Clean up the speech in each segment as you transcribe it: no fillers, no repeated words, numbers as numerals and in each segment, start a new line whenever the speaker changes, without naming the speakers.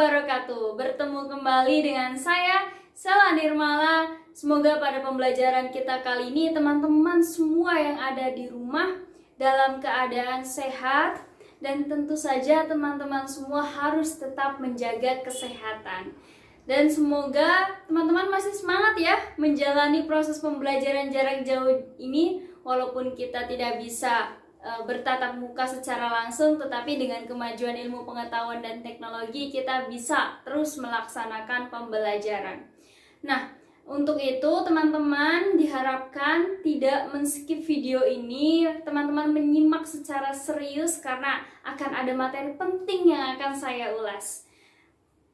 wabarakatuh. Bertemu kembali dengan saya, Sela Nirmala. Semoga pada pembelajaran kita kali ini teman-teman semua yang ada di rumah dalam keadaan sehat. Dan tentu saja teman-teman semua harus tetap menjaga kesehatan. Dan semoga teman-teman masih semangat ya menjalani proses pembelajaran jarak jauh ini. Walaupun kita tidak bisa bertatap muka secara langsung, tetapi dengan kemajuan ilmu pengetahuan dan teknologi kita bisa terus melaksanakan pembelajaran. Nah, untuk itu teman-teman diharapkan tidak men-skip video ini, teman-teman menyimak secara serius karena akan ada materi penting yang akan saya ulas.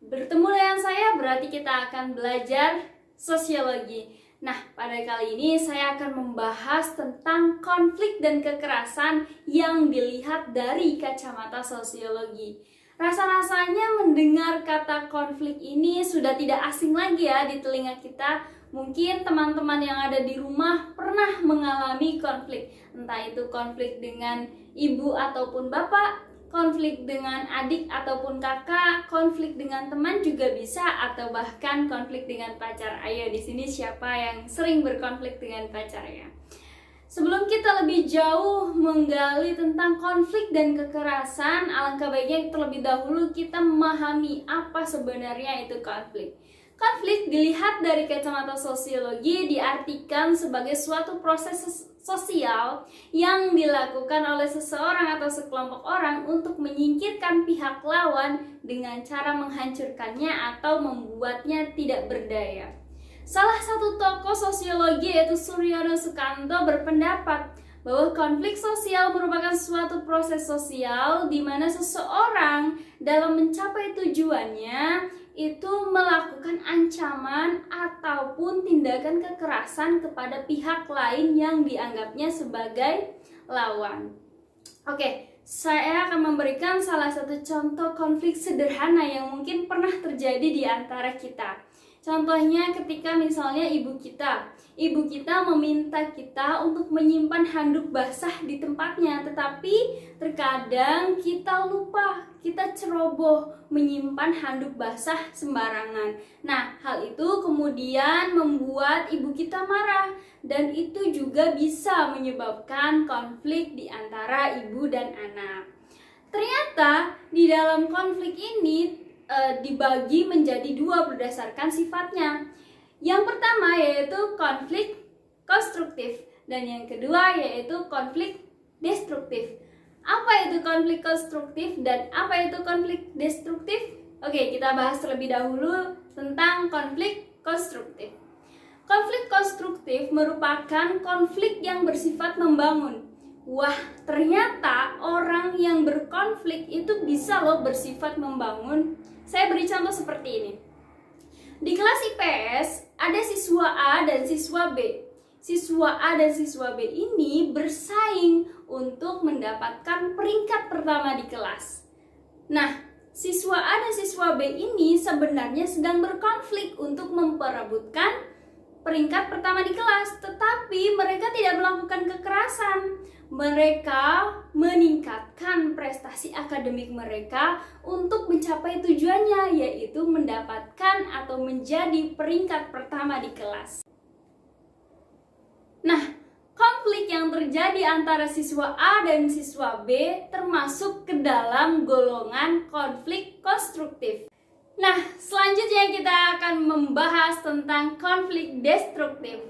Bertemu dengan saya berarti kita akan belajar sosiologi. Nah, pada kali ini saya akan membahas tentang konflik dan kekerasan yang dilihat dari kacamata sosiologi. Rasa-rasanya mendengar kata konflik ini sudah tidak asing lagi ya di telinga kita. Mungkin teman-teman yang ada di rumah pernah mengalami konflik. Entah itu konflik dengan ibu ataupun bapak, konflik dengan adik ataupun kakak, konflik dengan teman juga bisa, atau bahkan konflik dengan pacar. Ayo di sini siapa yang sering berkonflik dengan pacarnya? Sebelum kita lebih jauh menggali tentang konflik dan kekerasan, alangkah baiknya terlebih dahulu kita memahami apa sebenarnya itu konflik. Konflik dilihat dari kacamata sosiologi diartikan sebagai suatu proses sosial yang dilakukan oleh seseorang atau sekelompok orang untuk menyingkirkan pihak lawan dengan cara menghancurkannya atau membuatnya tidak berdaya. Salah satu tokoh sosiologi yaitu Suryono Sukanto berpendapat bahwa konflik sosial merupakan suatu proses sosial di mana seseorang dalam mencapai tujuannya itu melakukan ancaman ataupun tindakan kekerasan kepada pihak lain yang dianggapnya sebagai lawan. Oke, saya akan memberikan salah satu contoh konflik sederhana yang mungkin pernah terjadi di antara kita. Contohnya ketika misalnya ibu kita meminta kita untuk menyimpan handuk basah di tempatnya, tetapi terkadang kita lupa, kita ceroboh menyimpan handuk basah sembarangan. Nah, hal itu kemudian membuat ibu kita marah dan itu juga bisa menyebabkan konflik di antara ibu dan anak. Ternyata di dalam konflik ini dibagi menjadi dua berdasarkan sifatnya. Yang pertama yaitu konflik konstruktif dan yang kedua yaitu konflik destruktif. Apa itu konflik konstruktif dan apa itu konflik destruktif? Oke, kita bahas terlebih dahulu tentang konflik konstruktif. Konflik konstruktif merupakan konflik yang bersifat membangun. Wah, ternyata orang yang berkonflik itu bisa loh bersifat membangun. Saya beri contoh seperti ini. Di kelas IPS ada siswa A dan siswa B. Siswa A dan siswa B ini bersaing untuk mendapatkan peringkat pertama di kelas. Nah, siswa A dan siswa B ini sebenarnya sedang berkonflik untuk memperebutkan peringkat pertama di kelas, tetapi mereka tidak melakukan kekerasan. Mereka meningkatkan prestasi akademik mereka untuk mencapai tujuannya, yaitu mendapatkan atau menjadi peringkat pertama di kelas. Nah, konflik yang terjadi antara siswa A dan siswa B termasuk ke dalam golongan konflik konstruktif. Nah, selanjutnya kita akan membahas tentang konflik destruktif.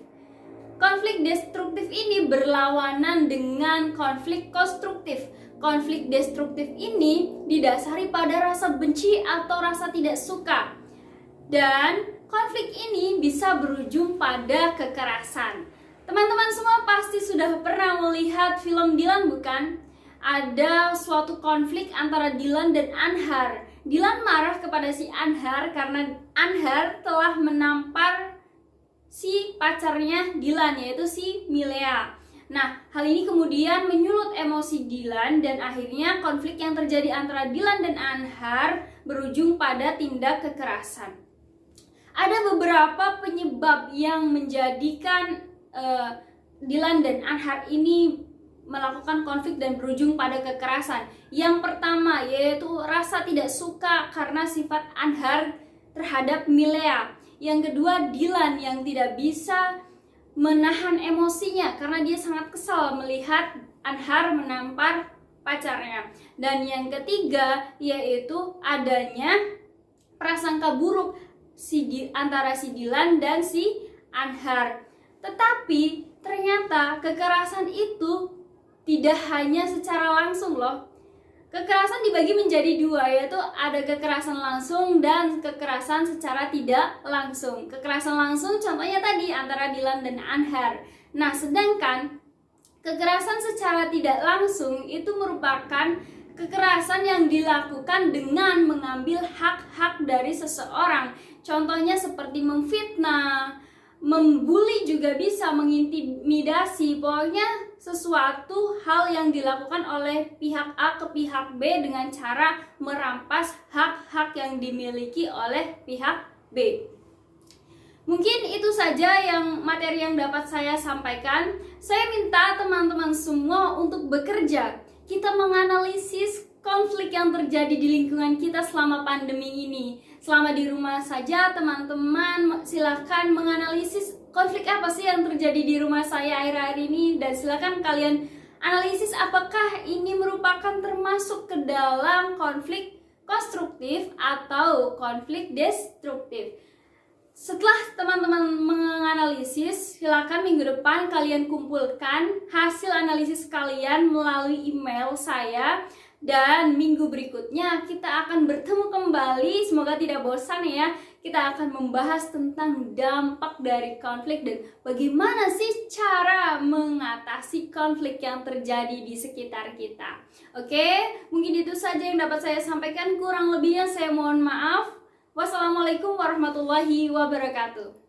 Konflik destruktif ini berlawanan dengan konflik konstruktif. Konflik destruktif ini didasari pada rasa benci atau rasa tidak suka. Dan konflik ini bisa berujung pada kekerasan. Teman-teman semua pasti sudah pernah melihat film Dylan, bukan? Ada suatu konflik antara Dylan dan Anhar. Dylan marah kepada si Anhar karena Anhar telah menampar si pacarnya Dylan, yaitu si Milea. Nah, hal ini kemudian menyulut emosi Dylan dan akhirnya konflik yang terjadi antara Dylan dan Anhar berujung pada tindak kekerasan. Ada beberapa penyebab yang menjadikan Dylan dan Anhar ini melakukan konflik dan berujung pada kekerasan. Yang pertama yaitu rasa tidak suka karena sifat Anhar terhadap Milea. Yang kedua, Dilan yang tidak bisa menahan emosinya karena dia sangat kesal melihat Anhar menampar pacarnya. Dan yang ketiga yaitu adanya prasangka buruk antara si Dilan dan si Anhar. Tetapi ternyata kekerasan itu tidak hanya secara langsung loh. Kekerasan dibagi menjadi dua, yaitu ada kekerasan langsung dan kekerasan secara tidak langsung. Kekerasan langsung contohnya tadi antara Dilan dan Anhar. Nah, sedangkan kekerasan secara tidak langsung itu merupakan kekerasan yang dilakukan dengan mengambil hak-hak dari seseorang. Contohnya seperti memfitnah, membuli juga bisa, mengintimidasi, pokoknya sesuatu hal yang dilakukan oleh pihak A ke pihak B dengan cara merampas hak-hak yang dimiliki oleh pihak B. Mungkin itu saja materi yang dapat saya sampaikan. Saya minta teman-teman semua untuk bekerja. Kita menganalisis konflik yang terjadi di lingkungan kita selama pandemi ini. Selama di rumah saja, teman-teman silakan menganalisis konflik apa sih yang terjadi di rumah saya akhir-akhir ini, dan silakan kalian analisis apakah ini merupakan termasuk ke dalam konflik konstruktif atau konflik destruktif. Setelah teman-teman menganalisis, silakan minggu depan kalian kumpulkan hasil analisis kalian melalui email saya. Dan minggu berikutnya kita akan bertemu kembali, semoga tidak bosan ya. Kita akan membahas tentang dampak dari konflik dan bagaimana sih cara mengatasi konflik yang terjadi di sekitar kita. Oke, mungkin itu saja yang dapat saya sampaikan, kurang lebihnya saya mohon maaf. Wassalamualaikum warahmatullahi wabarakatuh.